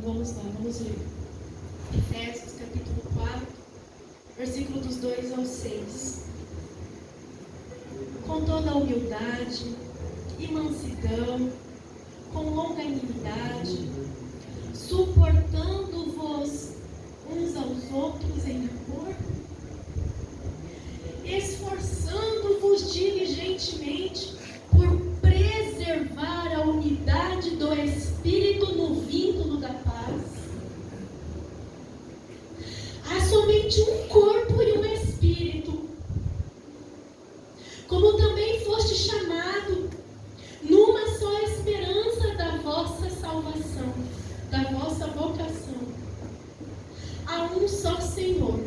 vamos lá, vamos ler. Efésios capítulo 4, versículo dos 2 ao 6. Com toda a humildade e mansidão, com longanimidade, suportando-vos uns aos outros em amor, esforçando-vos diligentemente por preservar a unidade do Espírito no vínculo da paz. Há somente um corpo e um Espírito, como também foste chamado numa só esperança da vossa salvação, da vossa vocação. Há um só Senhor,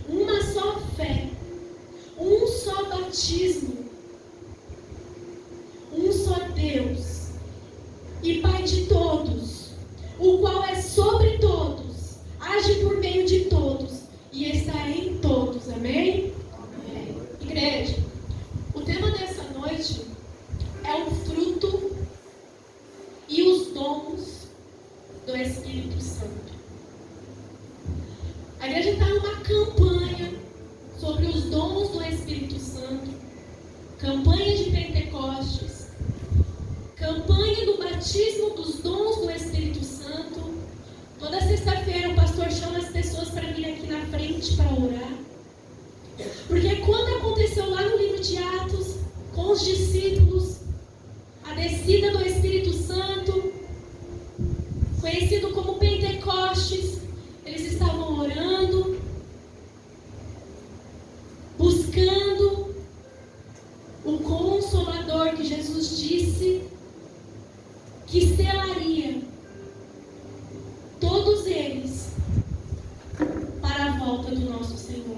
uma só fé, um só batismo, um só Deus e Pai de todos, o qual é sobre todos, age por meio de todos e está em todos. Amém? Amém. Igreja, o tema dessa noite é o fruto e os dons do Espírito Santo. A igreja está numa campanha sobre os dons do Espírito Santo, campanha de Pentecostes, campanha do batismo dos dons do Espírito Santo. Toda sexta-feira o pastor chama as pessoas para vir aqui na frente para orar. Porque quando aconteceu lá no livro de Atos, com os discípulos, a descida do Espírito Santo, conhecido como Pentecostes, eles estavam orando, buscando o Consolador que Jesus disse que selaria todos eles para a volta do nosso Senhor.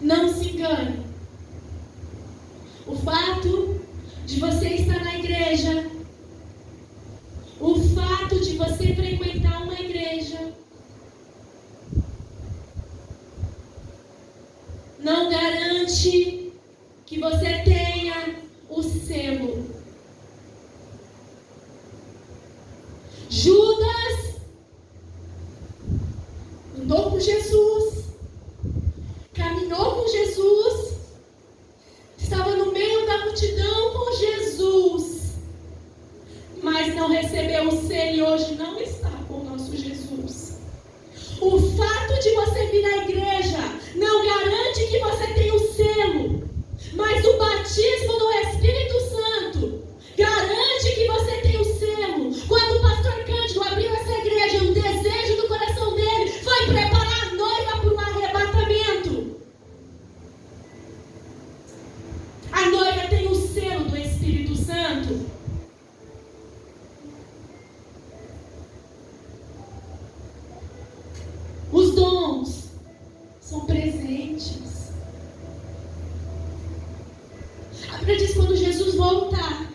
Não se engane. O fato de você estar na igreja, o fato de você frequentar uma igreja, não garante que você tenha o selo. Judas andou com Jesus, caminhou com Jesus, estava no meio da multidão com Jesus, mas não recebeu o selo e hoje não está com o nosso Jesus. O fato de você vir à igreja não garante que você tenha o selo, mas o batismo do Espírito Santo garante que você tenha o selo. Quando o pastor Cândido abriu essa igreja, o desejo do coração dele foi preparar a noiva para um arrebatamento. A noiva tem o selo do Espírito Santo. Os dons são presentes. A Bíblia diz que quando Jesus voltar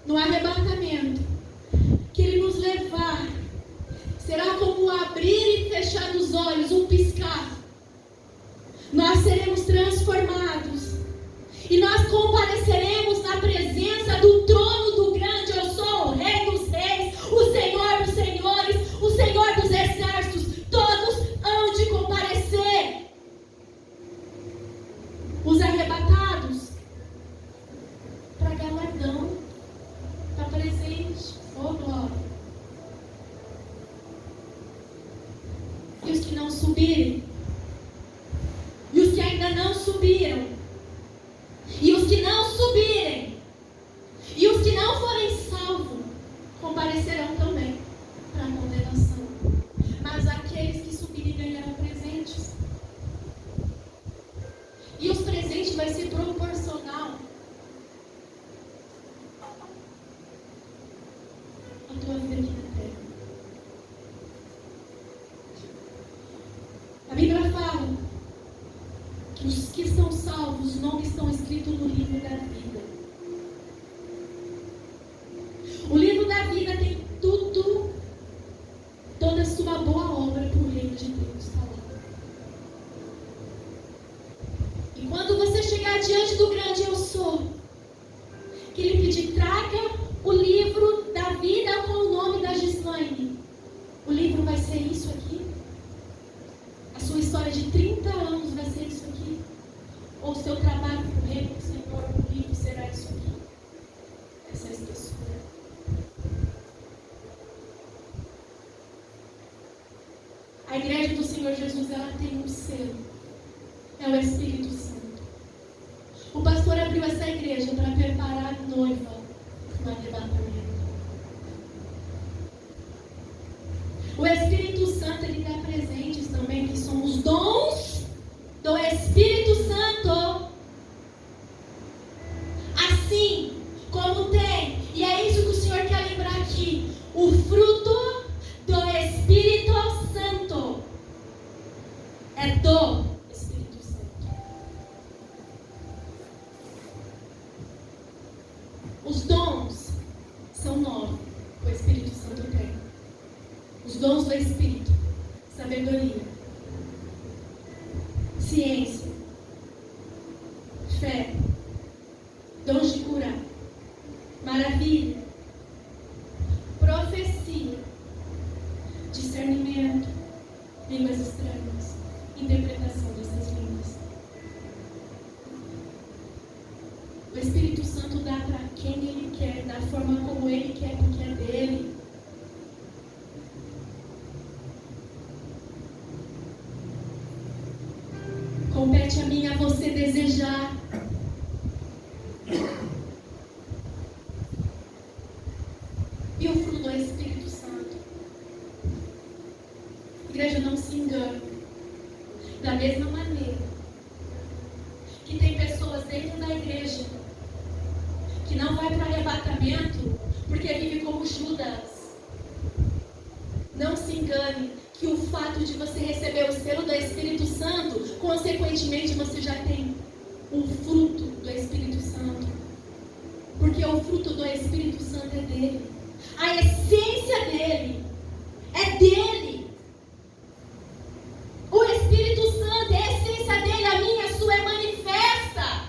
no arrebatamento, que Ele nos levar, será como abrir e fechar os olhos, um piscar. Nós seremos transformados e nós compareceremos na presença do trono do grande eu sou, o Rei dos Reis, o Senhor dos Senhores, o Senhor dos Exércitos. Todos hão de comparecer. Os arrebatados para galardão, para presente. Oh glória. E os que não subirem, e os que ainda não subiram, e os que não subirem, e os que não forem salvos, comparecerão também para a condenação. Mas aqueles que subirem ganharão presentes. E os presentes vai ser proporcional à tua vida aqui na terra. A Bíblia fala que os que são salvos, os nomes estão escritos no livro da vida. O livro da vida tem tudo, toda a sua boa obra para o reino de Deus. Está lá. E quando você chegar diante do grande eu sou, que ele pedir, traga o livro da vida ano vai ser isso aqui? A sua história de 30 anos vai ser isso aqui? Ou o seu trabalho com o reino do Senhor, comigo, será isso aqui? Essa é a espessura. A igreja do Senhor Jesus, ela tem um selo. É o Espírito Santo. O pastor abriu essa igreja para preparar a noiva no arrebatamento. O Espírito Santo, ele dá presentes também, que são os dons do Espírito Santo. Assim como tem, e é isso que o Senhor quer lembrar aqui, o fruto do Espírito Santo. É do Espírito Santo. Os dons são 9, o Espírito Santo tem. Os dons do Espírito: sabedoria, ciência, fé, dons de curar, maravilha, profecia, discernimento, línguas estranhas, interpretação dessas línguas. O Espírito Santo dá para quem Ele quer, da forma como Ele quer, porque é dele. Compete a mim, a você desejar. E o fruto do Espírito Santo? Igreja, não se engane. Da mesma maneira que tem pessoas dentro da igreja que não vai para arrebatamento porque vive como Judas. Não se engane que o fato de você receber o selo do Espírito Santo, consequentemente você já tem o fruto do Espírito Santo. Porque o fruto do Espírito Santo é dele. A essência dele é dele. O Espírito Santo é a essência dele, a minha, a sua é manifesta.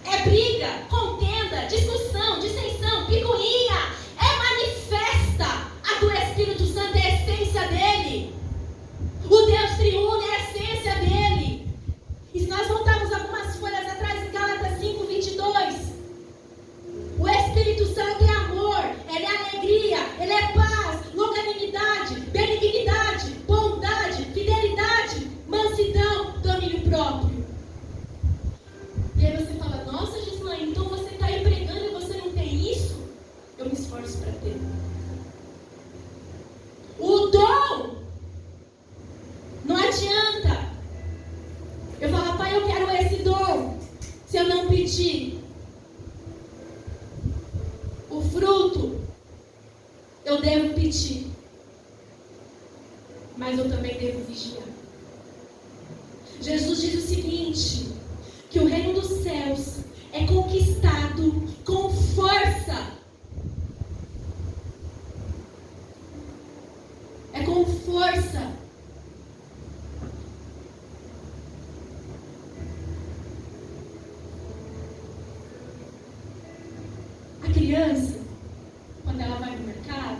É briga, contenda, discussão, dissensão, picuinha. É manifesta. A do Espírito Santo é a essência dele. O Deus triuno é a essência dele. E se nós voltarmos algumas folhas atrás em Gálatas 5:22, o Espírito Santo é amor, ele é alegria, ele é paz, longanimidade, benignidade, bondade, fidelidade, mansidão, domínio próprio. E aí você fala: nossa, Gislaine, então você está aí pregando e você não tem isso? Eu me esforço para ter. O dom não adianta eu falar: pai, eu quero esse dom, se eu não pedir. O fruto eu devo pedir, mas eu também devo vigiar. Jesus diz o seguinte: que o reino dos céus é conquistado com força. É com força. A criança, quando ela vai no mercado,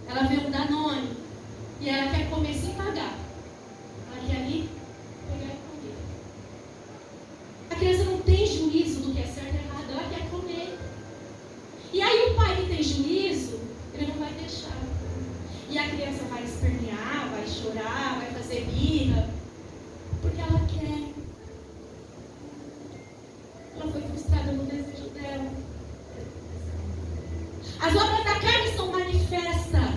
ela vê um Danone e ela quer comer sem pagar. Ela quer ali pegar e comer. A criança não tem juízo do que é certo e errado, ela quer comer. E aí o pai que tem juízo, ele não vai deixar. E a criança vai espernear, vai chorar, vai fazer birra, porque ela quer. Ela foi frustrada no desejo dela. As obras da carne são manifestas.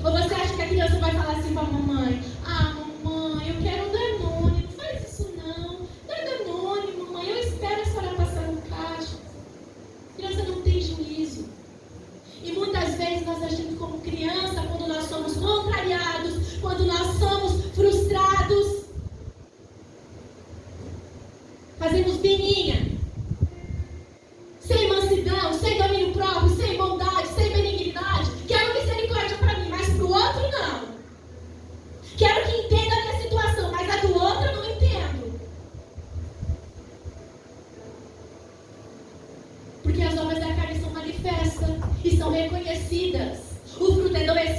Ou você acha que a criança vai falar assim para a mamãe: ah, mamãe, eu quero um Danone, não faz isso não. Dá Danone, mamãe, eu espero a senhora passar no caixa. A criança não tem juízo. E muitas vezes nós agimos como criança quando nós somos contrariados, quando nós somos frustrados. Fazemos birrinha. Sem mansidão, sem domínio próprio, sem bondade, sem benignidade. Quero misericórdia para mim, mas para o outro não. Quero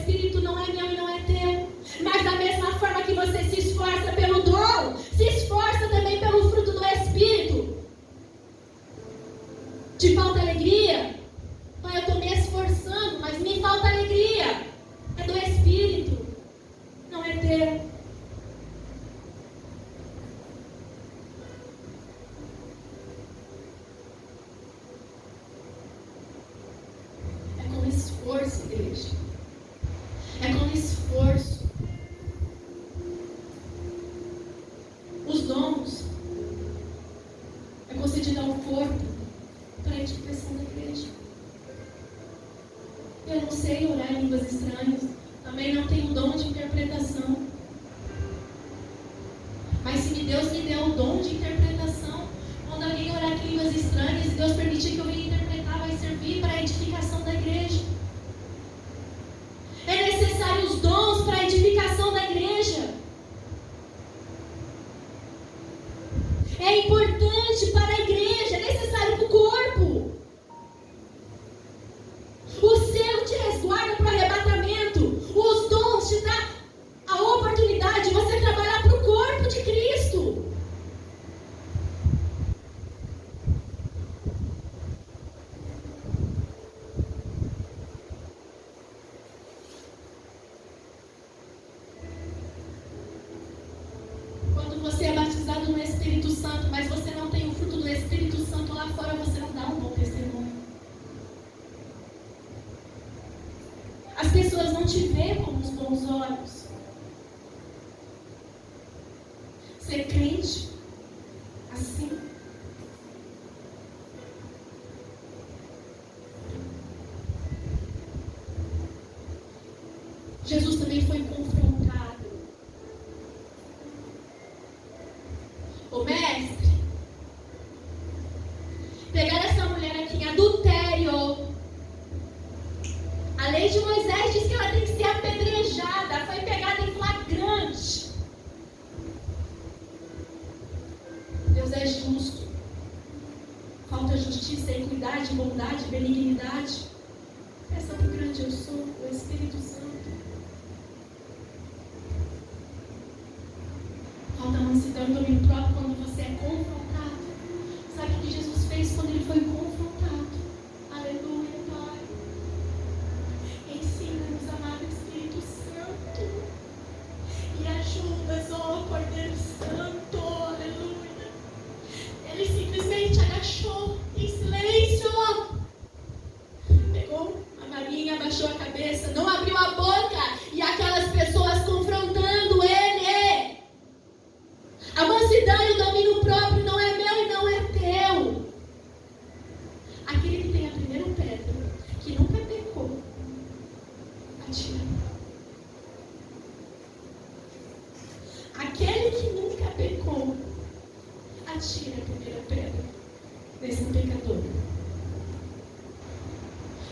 Espírito não é meu e não é teu. Mas da mesma forma que você se esforça pelo dom, se esforça também pelo fruto do Espírito. Te falta alegria? Pai, eu estou me esforçando, mas me falta alegria. É do Espírito, não é teu. Esforço, igreja. É com esforço. Os dons é concedido ao corpo para a edificação da igreja. Eu não sei orar em línguas estranhas. Também não tenho dom de interpretação. Mas se Deus me deu o dom de interpretação, quando alguém orar em línguas estranhas e Deus permitir que eu venha interpretar, vai servir para a edificação da igreja. É necessário os dons para a edificação da igreja. É importante para a igreja, é necessário para o corpo. O selo te resguarda para o arrebatamento. Os dons te dão a oportunidade de você trabalhar para o corpo de Cristo. Você é batizado no Espírito Santo, mas você não tem o fruto do Espírito Santo lá fora, você não dá um bom testemunho. As pessoas não te veem com os bons olhos. Ser crente, assim. Jesus também foi confrontado. O mestre, pegaram essa mulher aqui em adultério. A lei de Moisés diz que ela tem que ser apedrejada. Foi pegada em flagrante. Deus é justo. Falta justiça, equidade, bondade, benignidade. Peça para o grande eu sou, o Espírito Santo. Falta mansidão e domínio próprio quando você é confrontado. Sabe o que Jesus fez quando ele foi confrontado? Aleluia, Pai. Ensina-nos, amado Espírito Santo. E ajuda-nos, ó Cordeiro Santo. Aleluia. Ele simplesmente agachou em silêncio. Pegou a varinha, abaixou a cabeça, não abriu a boca. E aquelas pessoas confrontando ele. A mansidão e o domínio próprio não é meu e não é teu. Aquele que tem a primeira pedra, que nunca pecou, atira. Aquele que nunca pecou, atira a primeira pedra desse pecador.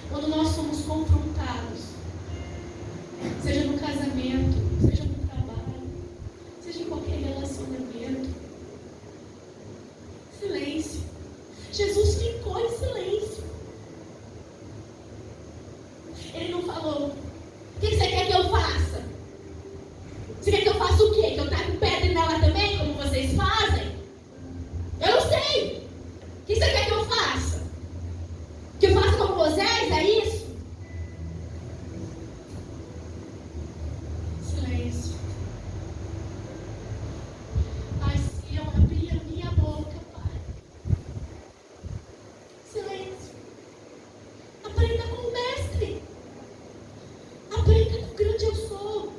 Quando nós somos confrontados, seja no casamento, seja no trabalho, seja em qualquer relacionamento, silêncio. Jesus ficou em silêncio. Ele não falou: o que você quer que eu faça? Você quer que eu faça o quê? Que eu taque pedra nela também, como vocês fazem? Eu não sei. O que você quer que eu faça? Que eu faça como Moisés? É isso? Silêncio. Pai, se eu abrir a minha boca, Pai. Silêncio. Aprenda com o mestre. Aprenda com o grande eu sou.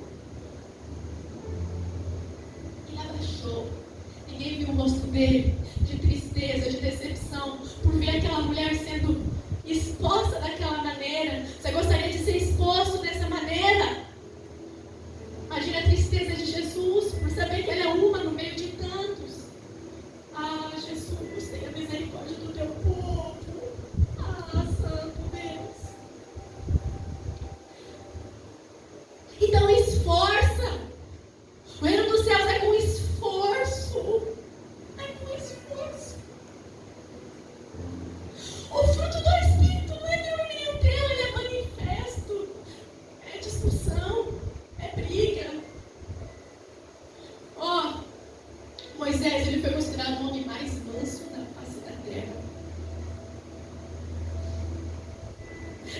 Ele abaixou. Ninguém viu o rosto dele de tristeza, de decepção, por ver aquela mulher sendo exposta daquela maneira. Você gostaria de ser exposto dessa maneira? Imagina a tristeza de Jesus por saber que ele é uma no meio de tantos. Ah, Jesus, tenha misericórdia do teu povo. Ah, Santo Deus. Então esforça. O reino dos céus é com esforço. É com esforço. O fruto do Espírito não é meu nem o teu, ele é manifesto. É de discussão, é briga. Ó, Moisés, ele foi considerado o homem mais manso da face da terra.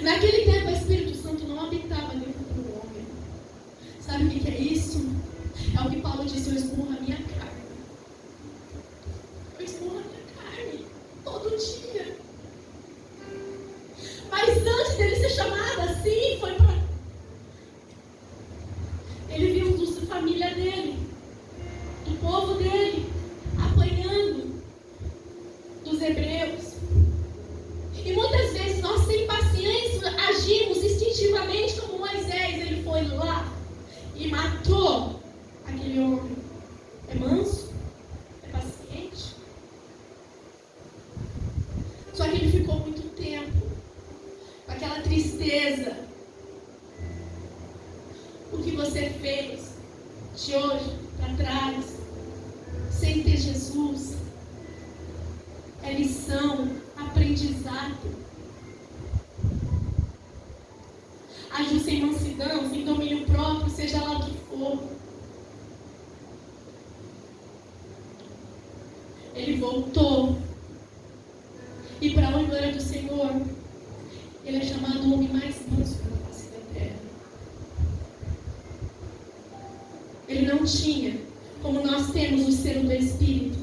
Naquele tempo, o Espírito Santo não habitava dentro do homem. Sabe o que é isso? É o que Paulo disse: eu esmurro a minha carne. Eu esmurro a minha carne todo dia. Mas antes dele ser chamado assim, foi para... Ele viu da família dele, do povo dele, apanhando dos hebreus. E muitas vezes nós, sem paciência, agimos instintivamente como Moisés. Ele foi lá e matou aquele homem. É manso? É paciente? Só que ele ficou muito tempo com aquela tristeza. O que você fez de hoje para trás, sem ter Jesus, é lição, aprendizado. Agiu sem mansidão, sem domínio próprio, seja lá o que for. Ele voltou. E para a glória do Senhor, ele é chamado o homem mais manso da face da terra. Ele não tinha, como nós temos, o selo do Espírito.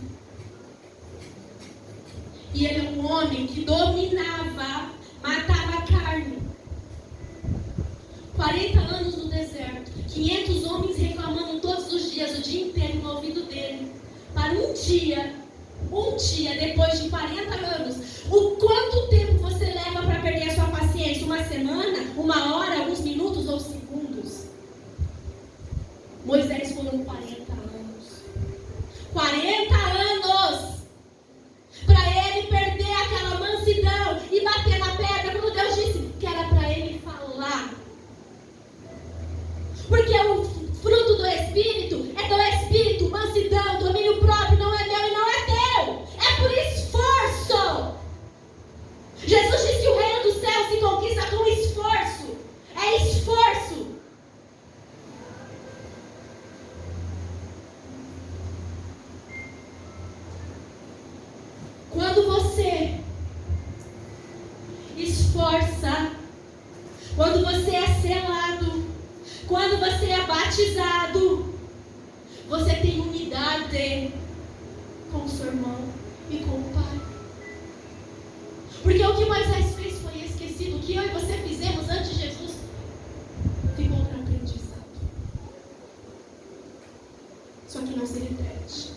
E ele é um homem que dominava, matava a carne. 40 anos no deserto, 500 homens reclamando todos os dias, o dia inteiro no ouvido dele. Para um dia, depois de 40 anos, o quanto tempo você leva para perder a sua paciência? Uma semana, uma hora, alguns minutos ou segundos? Moisés foram 40 anos. 40 anos! Para ele perder aquela mansidão e bater na pedra, quando Deus disse que era para ele falar. Porque o fruto do Espírito é do Espírito, mansidão, domínio próprio, não é meu e não é teu. É por esforço. Jesus disse que o reino dos céus se conquista com esforço. É esforço. Quando você esforça, quando você é selado, quando você é batizado, você tem unidade com o seu irmão e com o Pai. Porque o que Moisés fez foi esquecido. O que eu e você fizemos antes de Jesus ficou para aprendizado. Só que não se repete.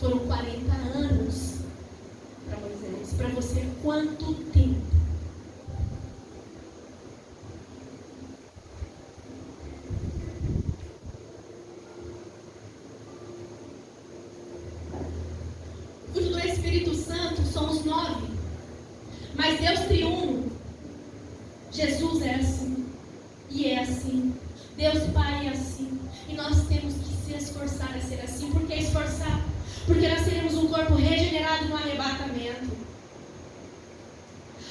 Foram 40 anos para Moisés. Para você, quanto tempo? Fruto do Espírito Santo são os 9. Mas Deus triuno. Jesus é assim. E é assim. Deus Pai é assim. E nós temos que se esforçar a ser assim. Por que esforçar? Porque nós teremos um corpo regenerado no arrebatamento.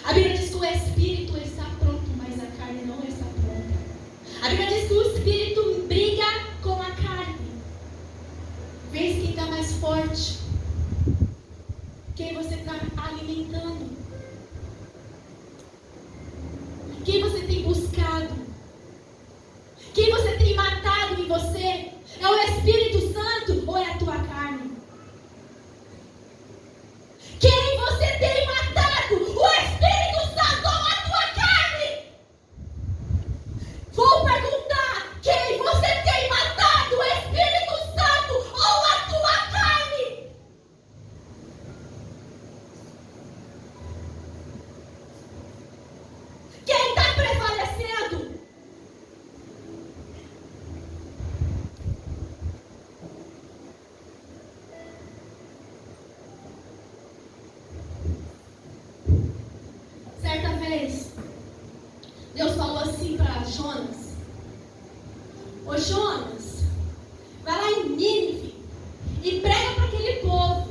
A Bíblia diz que o Espírito está pronto, mas a carne não está pronta. A Bíblia diz que o Espírito briga com a carne. Vê quem está mais forte. Quem você está alimentando. Quem você tem buscado. Quem você tem matado em você. É o Espírito Santo ou é a tua carne? Quem você tem matado? O Espírito Santo ou a tua carne? Vou perguntar: quem você tem matado? O Espírito Santo ou a tua carne? Quem está prevalecendo? Certa vez, Deus falou assim para Jonas: ô Jonas, vai lá em Nínive e prega para aquele povo,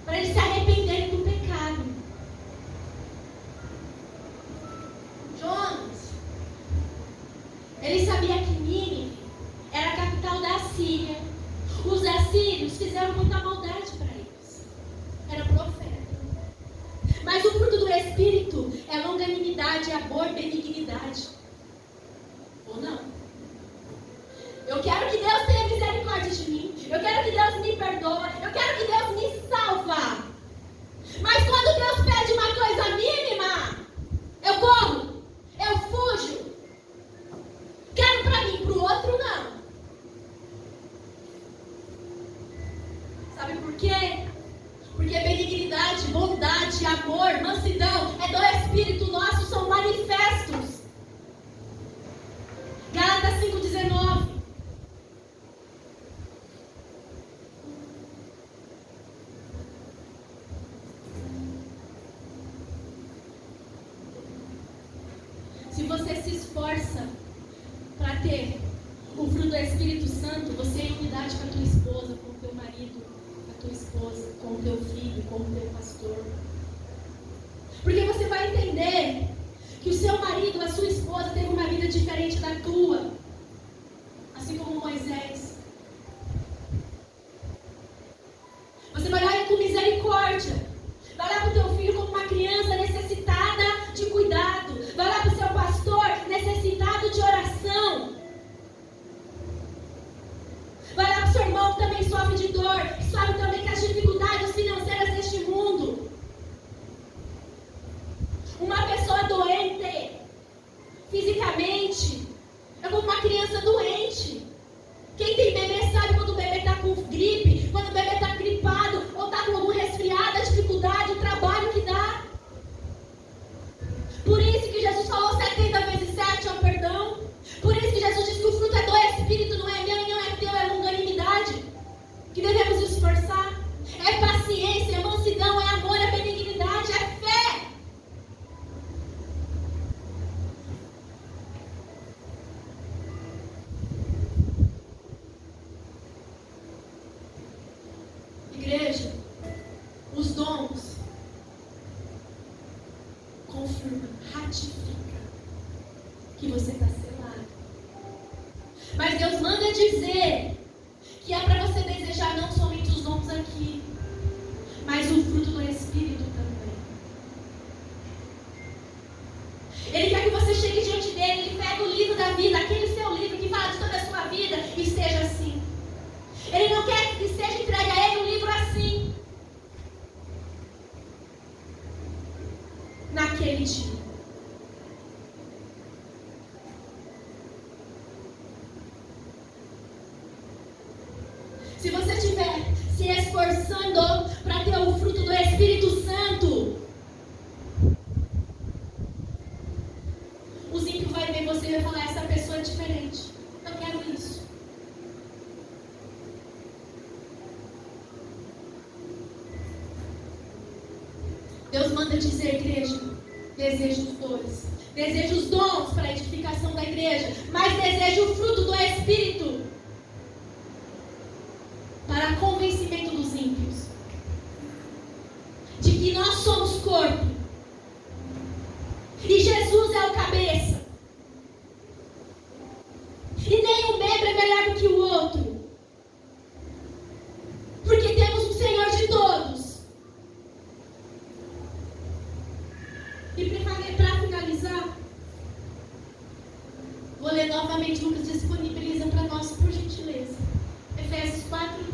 para eles se arrependerem do pecado. Jonas, Se você se esforça para ter o fruto do Espírito Santo, você é em unidade com a tua esposa, com o teu marido, com a tua esposa, com o teu filho, com o teu pastor. Porque você vai entender que o seu marido, a sua esposa, teve uma vida diferente da tua. Assim como Moisés. Você vai olhar com misericórdia. Vai olhar para o teu filho como uma criança necessitada de cuidado. Vai olhar para o seu pastor necessitado de oração. Vai olhar para o seu irmão que também sofre de dor, que sofre também com as dificuldades financeiras deste mundo. Uma pessoa doente, fisicamente, é como uma criança doente. Quem tem bebê sabe quando o bebê está com gripe, quando o bebê está gripado, ou está com algum resfriado, a dificuldade, o trabalho que dá. Por isso que Jesus falou 70 vezes 7 ao perdão. Por isso que Jesus disse que o fruto é do Espírito, não é meu e não é teu, é longanimidade. Que devemos nos esforçar. É paciência, é mansidão, é amor, é benignidade, é fé. Igreja, os dons confirma, ratifica que você está selado. Mas Deus manda dizer que é para você desejar não somente os dons aqui, mas o fruto do Espírito também. Ele quer que você chegue diante dele, ele pega o livro da vida, aquele seu livro que fala de toda a sua vida, e esteja assim. Ele não quer que seja entregue a ele um livro assim. Naquele dia. Se você estiver se esforçando para ter o fruto do Espírito Santo, os ímpios vão ver você e vai falar: essa pessoa é diferente. Eu quero isso. Deus manda dizer, igreja, deseja os dons. Deseja os dons para a edificação da igreja, mas deseja o fruto do Espírito para convencimento dos ímpios de que nós somos corpo e Jesus é o cabeça e nenhum membro é melhor do que o outro, porque temos um Senhor de todos. E para finalizar, vou ler novamente, Lucas disponibiliza para nós, por gentileza, Efésios 4:3.